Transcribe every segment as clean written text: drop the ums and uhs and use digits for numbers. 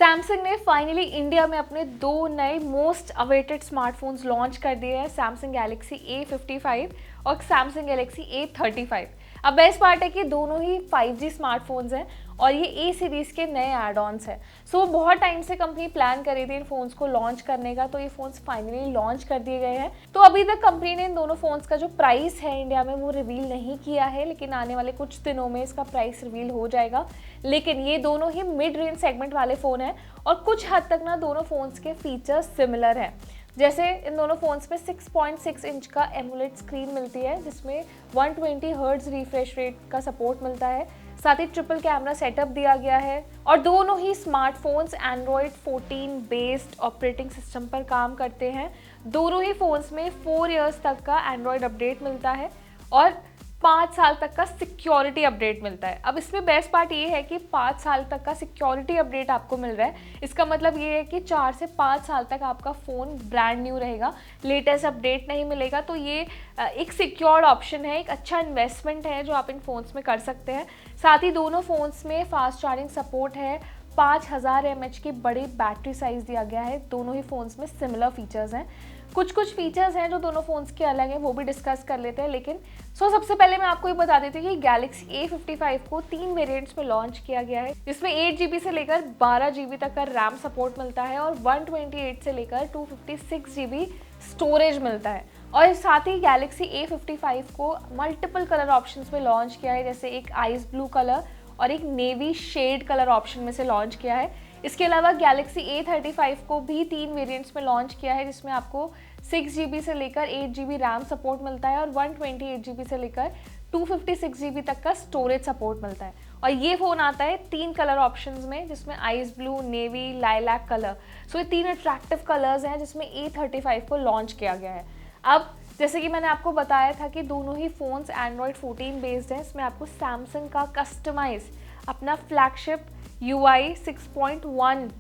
Samsung ने finally India में अपने दो नए मोस्ट अवेटेड स्मार्टफोन्स लॉन्च कर दिए हैं, सैमसंग गैलेक्सी A55 और सैमसंग गैलेक्सी A35। अब बेस्ट पार्ट है कि दोनों ही 5G स्मार्टफोन्स हैं और ये A सीरीज़ के नए एड ऑन्स हैं। सो बहुत टाइम से कंपनी प्लान कर रही थी इन फ़ोन्स को लॉन्च करने का, तो ये फ़ोन्स फाइनली लॉन्च कर दिए गए हैं। तो अभी तक कंपनी ने इन दोनों फ़ोन्स का जो प्राइस है इंडिया में वो रिवील नहीं किया है, लेकिन आने वाले कुछ दिनों में इसका प्राइस रिवील हो जाएगा। लेकिन ये दोनों ही मिड रेंज सेगमेंट वाले फ़ोन हैं और कुछ हद तक ना दोनों फ़ोन्स के फीचर्स सिमिलर हैं। जैसे इन दोनों फ़ोन्स में 6.6 इंच का एमोलेड स्क्रीन मिलती है, जिसमें 120 हर्ट्ज रिफ्रेश रेट का सपोर्ट मिलता है। साथ ही ट्रिपल कैमरा सेटअप दिया गया है और दोनों ही smartphones Android 14 based operating system पर काम करते हैं। दोनों ही फ़ोन्स में 4 इयर्स तक का एंड्रॉयड अपडेट मिलता है और 5 साल तक का सिक्योरिटी अपडेट मिलता है। अब इसमें बेस्ट पार्ट ये है कि 5 साल तक का सिक्योरिटी अपडेट आपको मिल रहा है। इसका मतलब ये है कि 4 से 5 साल तक आपका फ़ोन ब्रांड न्यू रहेगा, लेटेस्ट अपडेट नहीं मिलेगा। तो ये एक सिक्योर्ड ऑप्शन है, एक अच्छा इन्वेस्टमेंट है जो आप इन फ़ोन्स में कर सकते हैं। साथ ही दोनों फ़ोन्स में फास्ट चार्जिंग सपोर्ट है, 5000 mAh की बड़ी बैटरी साइज़ दिया गया है। दोनों ही फ़ोन्स में सिमिलर फीचर्स हैं। कुछ फीचर्स हैं जो दोनों फ़ोन्स के अलग हैं, वो भी डिस्कस कर लेते हैं। लेकिन सबसे पहले मैं आपको ये बता देती हूँ कि गैलेक्सी A55 को 3 वेरिएंट्स में लॉन्च किया गया है, जिसमें 8GB से लेकर 12GB तक का रैम सपोर्ट मिलता है और 128 से लेकर 256GB स्टोरेज मिलता है। और साथ ही गैलेक्सी A55 को मल्टीपल कलर ऑप्शंस में लॉन्च किया है, जैसे एक आइस ब्लू कलर और एक नेवी शेड कलर ऑप्शन में से लॉन्च किया है। इसके अलावा गैलेक्सी A35 को भी 3 वेरिएंट्स में लॉन्च किया है, जिसमें आपको 6GB से लेकर 8GB रैम सपोर्ट मिलता है और 128GB से लेकर 256GB तक का स्टोरेज सपोर्ट मिलता है। और ये फ़ोन आता है 3 कलर ऑप्शंस में, जिसमें ice blue, navy, lilac colour. ये 3 अट्रैक्टिव कलर्स हैं जिसमें A35 को लॉन्च किया गया है। अब जैसे कि मैंने आपको बताया था कि दोनों ही फ़ोन्स एंड्रॉयड 14 बेस्ड हैं। इसमें आपको सैमसंग का कस्टमाइज अपना फ्लैगशिप UI 6.1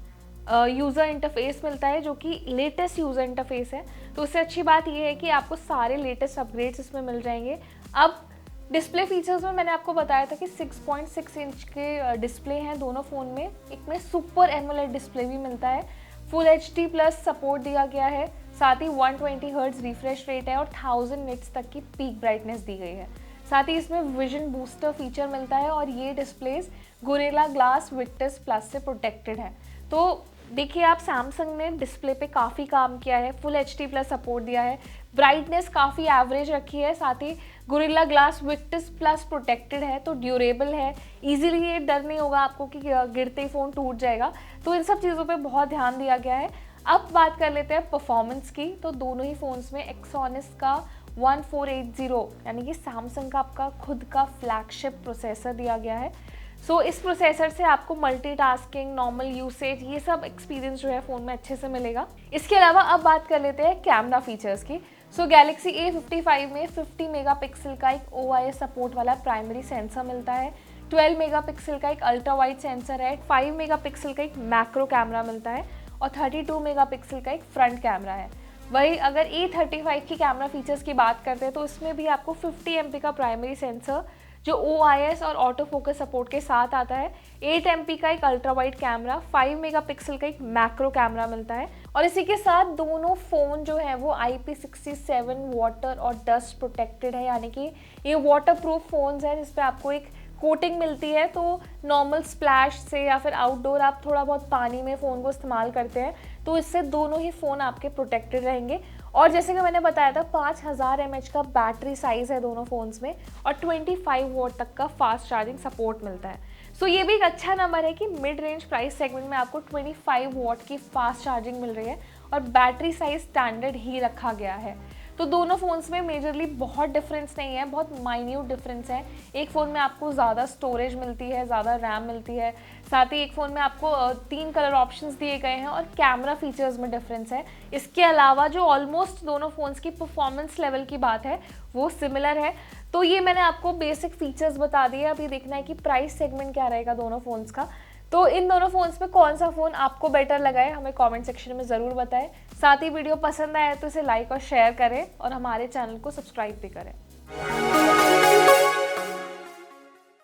यूज़र इंटरफेस मिलता है, जो कि लेटेस्ट यूज़र इंटरफेस है। तो उससे अच्छी बात यह है कि आपको सारे लेटेस्ट अपग्रेड्स इसमें मिल जाएंगे। अब डिस्प्ले फीचर्स में मैंने आपको बताया था कि 6.6 इंच के डिस्प्ले हैं दोनों फ़ोन में। एक में सुपर एमोलेड डिस्प्ले भी मिलता है, फुल HD+ सपोर्ट दिया गया है। साथ ही 120 हर्ट्ज रिफ्रेश रेट है और 1000 निट्स तक की पीक ब्राइटनेस दी गई है। साथ ही इसमें विजन बूस्टर फीचर मिलता है और ये displace gorilla Glass Victus plus से प्रोटेक्टेड है। तो देखिए आप, सैमसंग ने डिस्प्ले पे काफ़ी काम किया है, फुल HD+ सपोर्ट दिया है, ब्राइटनेस काफ़ी एवरेज रखी है। साथ ही Gorilla Glass Victus Plus protected है, तो ड्यूरेबल है, इजीली ये डर नहीं होगा आपको कि गिरते ही फ़ोन टूट जाएगा। तो इन सब चीज़ों पे बहुत ध्यान दिया गया है। अब बात कर लेते हैं परफॉर्मेंस की। तो दोनों ही फ़ोन्स में एक्सॉनिस का 1480 यानी कि सैमसंग का आपका खुद का फ्लैगशिप प्रोसेसर दिया गया है। इस प्रोसेसर से आपको मल्टीटास्किंग, नॉर्मल यूसेज, ये सब एक्सपीरियंस जो है फ़ोन में अच्छे से मिलेगा। इसके अलावा अब बात कर लेते हैं कैमरा फीचर्स की। गैलेक्सी A55 में 50 मेगापिक्सल का एक OIS सपोर्ट वाला प्राइमरी सेंसर मिलता है, 12 मेगापिक्सल का एक अल्ट्रा वाइड सेंसर है, 5 मेगापिक्सल का एक मैक्रो कैमरा मिलता है और 32 मेगापिक्सल का एक फ्रंट कैमरा है। वही अगर A35 की कैमरा फीचर्स की बात करते हैं तो इसमें भी आपको 50 MP का प्राइमरी सेंसर जो OIS और ऑटो फोकस सपोर्ट के साथ आता है, 8 MP का एक अल्ट्रा वाइड कैमरा, 5 मेगापिक्सल का एक मैक्रो कैमरा मिलता है। और इसी के साथ दोनों फ़ोन जो है वो IP67 वाटर और डस्ट प्रोटेक्टेड है, यानी कि ये वाटर प्रूफ फ़ोन्स हैं जिस पे आपको एक कोटिंग मिलती है। तो नॉर्मल स्प्लैश से या फिर आउटडोर आप थोड़ा बहुत पानी में फ़ोन को इस्तेमाल करते हैं तो इससे दोनों ही फ़ोन आपके प्रोटेक्टेड रहेंगे। और जैसे कि मैंने बताया था 5000 mAh का बैटरी साइज़ है दोनों फ़ोन्स में और 25 वॉट तक का फास्ट चार्जिंग सपोर्ट मिलता है। ये भी एक अच्छा नंबर है कि मिड रेंज प्राइस सेगमेंट में आपको 25 वॉट की फास्ट चार्जिंग मिल रही है और बैटरी साइज़ स्टैंडर्ड ही रखा गया है। तो दोनों फ़ोन्स में मेजरली बहुत डिफरेंस नहीं है, बहुत माइन्यूट डिफरेंस है। एक फ़ोन में आपको ज़्यादा स्टोरेज मिलती है, ज़्यादा रैम मिलती है। साथ ही एक फ़ोन में आपको 3 कलर ऑप्शंस दिए गए हैं और कैमरा फीचर्स में डिफरेंस है। इसके अलावा जो ऑलमोस्ट दोनों फ़ोन्स की परफॉर्मेंस लेवल की बात है वो सिमिलर है। तो ये मैंने आपको बेसिक फीचर्स बता दिए। अभी देखना है कि प्राइस सेगमेंट क्या रहेगा दोनों फ़ोन्स का। तो इन दोनों फ़ोन्स में कौन सा फ़ोन आपको बेटर लगा है हमें कमेंट सेक्शन में ज़रूर बताएं। साथ ही वीडियो पसंद आया तो इसे लाइक और शेयर करें और हमारे चैनल को सब्सक्राइब भी करें।